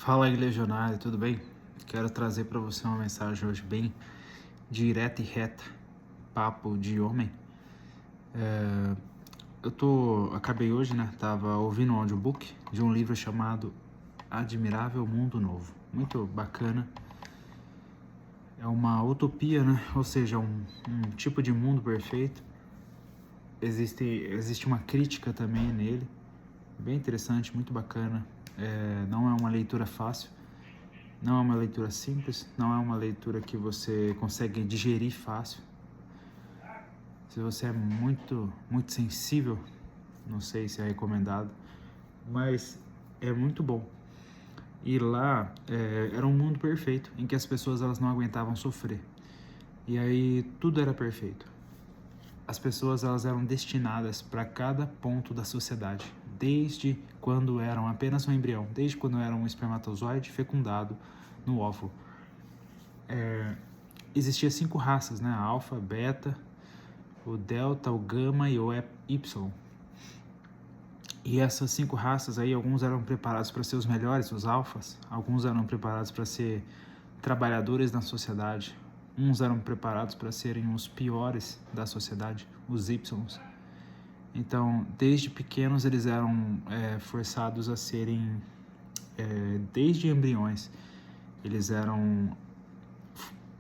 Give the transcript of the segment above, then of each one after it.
Fala aí, Legionário, tudo bem? Quero trazer para você uma mensagem hoje bem direta e reta, papo de homem. Acabei hoje, né? Tava ouvindo um audiobook de um livro chamado Admirável Mundo Novo. Muito bacana. É uma utopia, né? Ou seja, um tipo de mundo perfeito. Existe uma crítica também nele, bem interessante, muito bacana. Não é uma leitura fácil. Não é uma leitura simples, não é uma leitura que você consegue digerir fácil. Se você é muito sensível, não sei se é recomendado, mas é muito bom. E lá era um mundo perfeito, em que as pessoas elas não aguentavam sofrer. E aí tudo era perfeito. As pessoas elas eram destinadas para cada ponto da sociedade, desde quando eram apenas um embrião, desde quando eram um espermatozoide fecundado no óvulo. Existia 5 raças, né? A alfa, beta, o delta, o gama e o Y. E essas 5 raças aí, alguns eram preparados para ser os melhores, os alfas, alguns eram preparados para ser trabalhadores na sociedade, uns eram preparados para serem os piores da sociedade, os Ys. Então, desde pequenos eles eram forçados a serem, desde embriões, eles eram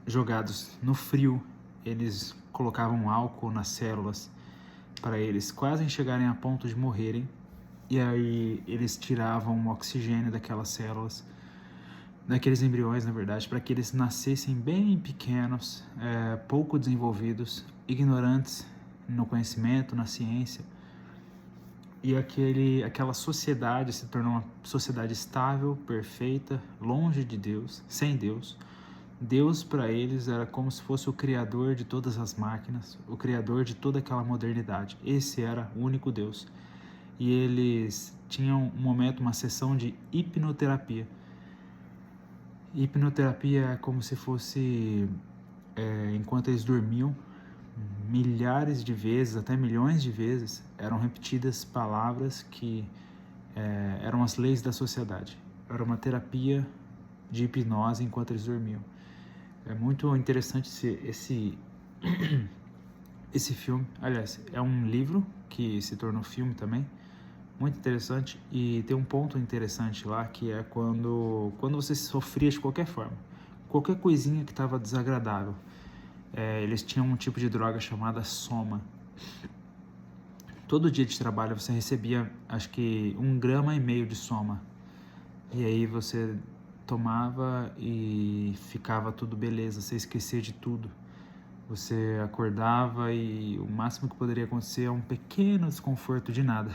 jogados no frio, eles colocavam álcool nas células para eles quase chegarem a ponto de morrerem, e aí eles tiravam o oxigênio daquelas células, daqueles embriões, na verdade, para que eles nascessem bem pequenos, pouco desenvolvidos, ignorantes no conhecimento, na ciência. E aquela sociedade se tornou uma sociedade estável, perfeita, longe de Deus, sem Deus. Deus para eles era como se fosse o criador de todas as máquinas, o criador de toda aquela modernidade. Esse era o único Deus. E eles tinham um momento, uma sessão de hipnoterapia. Hipnoterapia é como se fosse, enquanto eles dormiam, milhares de vezes, até milhões de vezes, eram repetidas palavras que eram as leis da sociedade. Era uma terapia de hipnose enquanto eles dormiam. É muito interessante esse filme. Aliás, é um livro que se tornou filme também. Muito interessante. E tem um ponto interessante lá, que é quando você sofria de qualquer forma. Qualquer coisinha que estava desagradável. Eles tinham um tipo de droga chamada soma. Todo dia de trabalho você recebia, acho que 1,5 grama de soma. E aí você tomava e ficava tudo beleza, você esquecia de tudo. Você acordava e o máximo que poderia acontecer é um pequeno desconforto de nada.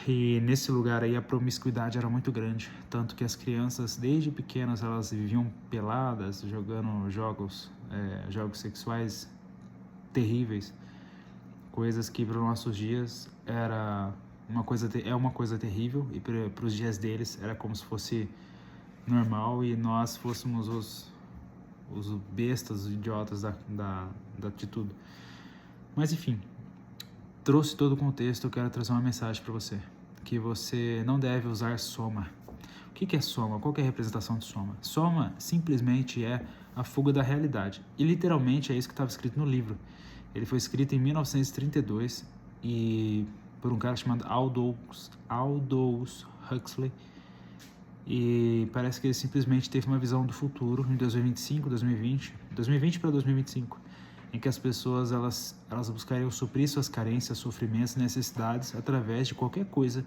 E nesse lugar aí a promiscuidade era muito grande, tanto que as crianças desde pequenas elas viviam peladas, jogando jogos sexuais terríveis, coisas que para os nossos dias é uma coisa terrível, e para os dias deles era como se fosse normal e nós fôssemos os bestas, os idiotas da atitude. Mas enfim, trouxe todo o contexto. Eu quero trazer uma mensagem para você, que você não deve usar soma. O que é soma? Qual que é a representação de soma? Soma simplesmente é a fuga da realidade, e literalmente é isso que estava escrito no livro. Ele foi escrito em 1932 e por um cara chamado Aldous Huxley, e parece que ele simplesmente teve uma visão do futuro em 2020 para 2025, em que as pessoas elas buscariam suprir suas carências, sofrimentos, necessidades através de qualquer coisa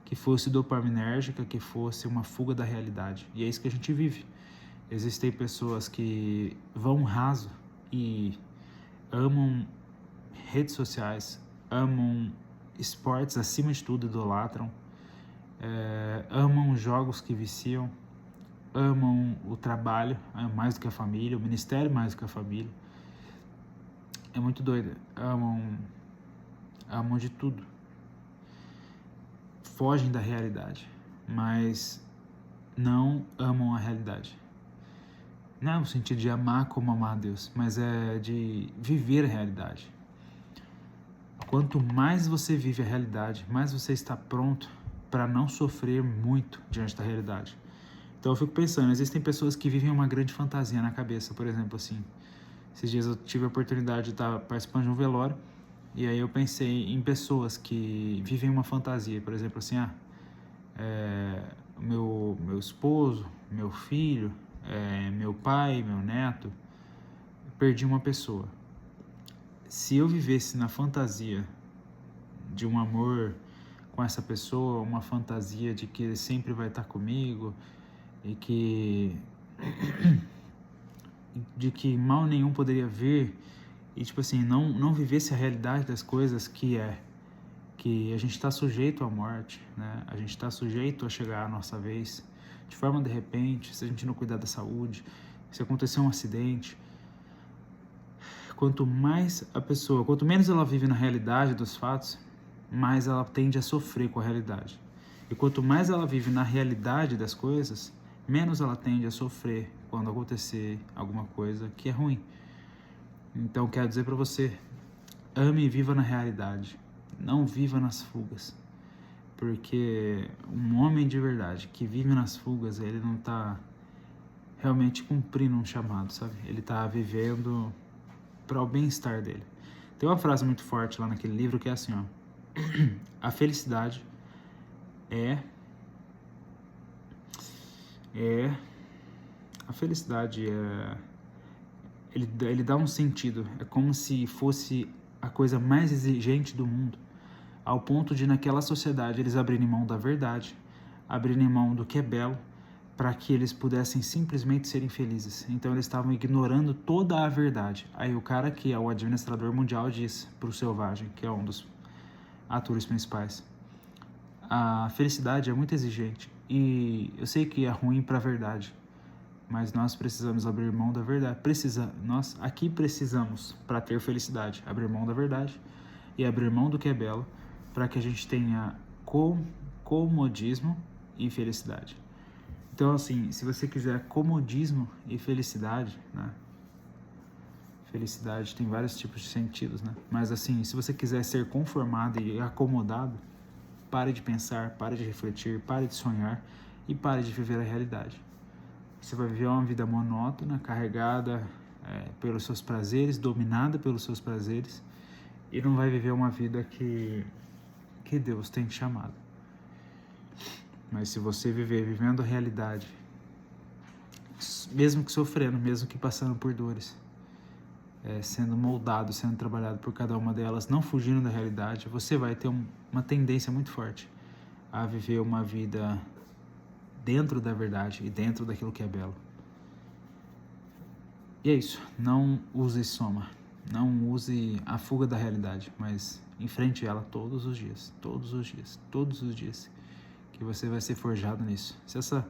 que fosse dopaminérgica, que fosse uma fuga da realidade. E é isso que a gente vive. Existem pessoas que vão raso e amam redes sociais, amam esportes acima de tudo, idolatram, amam jogos que viciam, amam o trabalho mais do que a família, o ministério mais do que a família. É muito doido. Amam de tudo. Fogem da realidade, mas não amam a realidade. Não é no sentido de amar como amar a Deus, mas é de viver a realidade. Quanto mais você vive a realidade, mais você está pronto para não sofrer muito diante da realidade. Então eu fico pensando, existem pessoas que vivem uma grande fantasia na cabeça, por exemplo, assim. Esses dias eu tive a oportunidade de estar participando de um velório, e aí eu pensei em pessoas que vivem uma fantasia, por exemplo, assim, meu esposo, meu filho, meu pai, meu neto, perdi uma pessoa. Se eu vivesse na fantasia de um amor com essa pessoa, uma fantasia de que ele sempre vai estar comigo e de que mal nenhum poderia vir, e tipo assim, não vivesse a realidade das coisas, que a gente está sujeito à morte, né? A gente está sujeito a chegar à nossa vez de forma de repente, se a gente não cuidar da saúde, se acontecer um acidente. Quanto menos ela vive na realidade dos fatos, mais ela tende a sofrer com a realidade. E quanto mais ela vive na realidade das coisas, menos ela tende a sofrer quando acontecer alguma coisa que é ruim. Então, quero dizer para você, ame e viva na realidade, não viva nas fugas. Porque um homem de verdade que vive nas fugas, ele não está realmente cumprindo um chamado, sabe? Ele está vivendo para o bem-estar dele. Tem uma frase muito forte lá naquele livro que é assim, ó: a felicidade a felicidade ele dá um sentido, é como se fosse a coisa mais exigente do mundo, ao ponto de naquela sociedade eles abrirem mão da verdade, abrirem mão do que é belo, para que eles pudessem simplesmente serem felizes. Então eles estavam ignorando toda a verdade. Aí o cara que é o administrador mundial diz pro Selvagem, que é um dos atores principais: a felicidade é muito exigente, e eu sei que é ruim para a verdade, mas nós precisamos abrir mão da verdade. Nós aqui precisamos, para ter felicidade, abrir mão da verdade e abrir mão do que é belo, para que a gente tenha comodismo e felicidade. Então, assim, se você quiser comodismo e felicidade, né? Felicidade tem vários tipos de sentidos, né? Mas, assim, se você quiser ser conformado e acomodado, pare de pensar, pare de refletir, pare de sonhar e pare de viver a realidade. Você vai viver uma vida monótona, carregada pelos seus prazeres, dominada pelos seus prazeres, e não vai viver uma vida que Deus tem te chamado. Mas se você vivendo a realidade, mesmo que sofrendo, mesmo que passando por dores, sendo moldado, sendo trabalhado por cada uma delas, não fugindo da realidade, você vai ter uma tendência muito forte a viver uma vida dentro da verdade e dentro daquilo que é belo. E é isso, não use soma, não use a fuga da realidade, mas enfrente ela todos os dias, que você vai ser forjado nisso. Se essa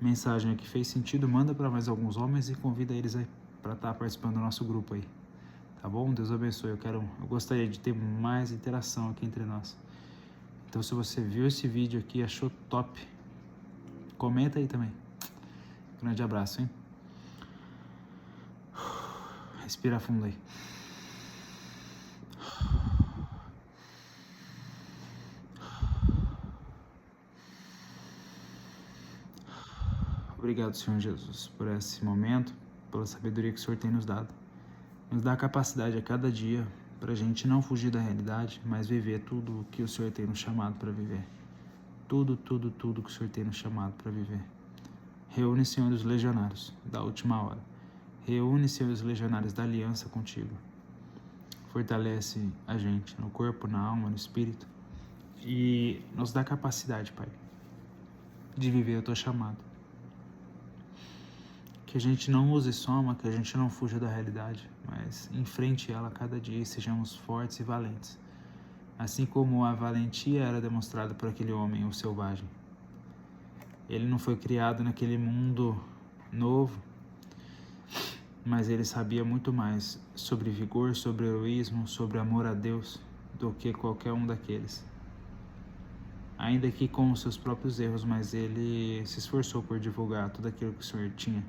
mensagem aqui fez sentido, manda para mais alguns homens e convida eles aí para estar participando do nosso grupo aí, tá bom? Deus abençoe. Eu gostaria de ter mais interação aqui entre nós. Então, se você viu esse vídeo aqui e achou top, comenta aí também. Grande abraço, hein? Respira fundo aí. Obrigado, Senhor Jesus, por esse momento, pela sabedoria que o Senhor tem nos dado. Nos dá a capacidade a cada dia para a gente não fugir da realidade, mas viver tudo o que o Senhor tem nos chamado para viver. Tudo que o Senhor tem nos chamado para viver. Reúne, Senhor, os legionários da última hora. Reúne, Senhor, os legionários da aliança contigo. Fortalece a gente no corpo, na alma, no espírito. E nos dá capacidade, Pai, de viver o teu chamado. Que a gente não use soma, que a gente não fuja da realidade, mas enfrente ela a cada dia e sejamos fortes e valentes. Assim como a valentia era demonstrada por aquele homem, o selvagem. Ele não foi criado naquele mundo novo, mas ele sabia muito mais sobre vigor, sobre heroísmo, sobre amor a Deus do que qualquer um daqueles. Ainda que com os seus próprios erros, mas ele se esforçou por divulgar tudo aquilo que o Senhor tinha.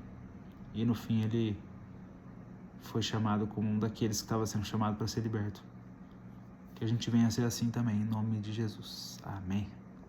E no fim ele foi chamado como um daqueles que estava sendo chamado para ser liberto. Que a gente venha a ser assim também, em nome de Jesus. Amém.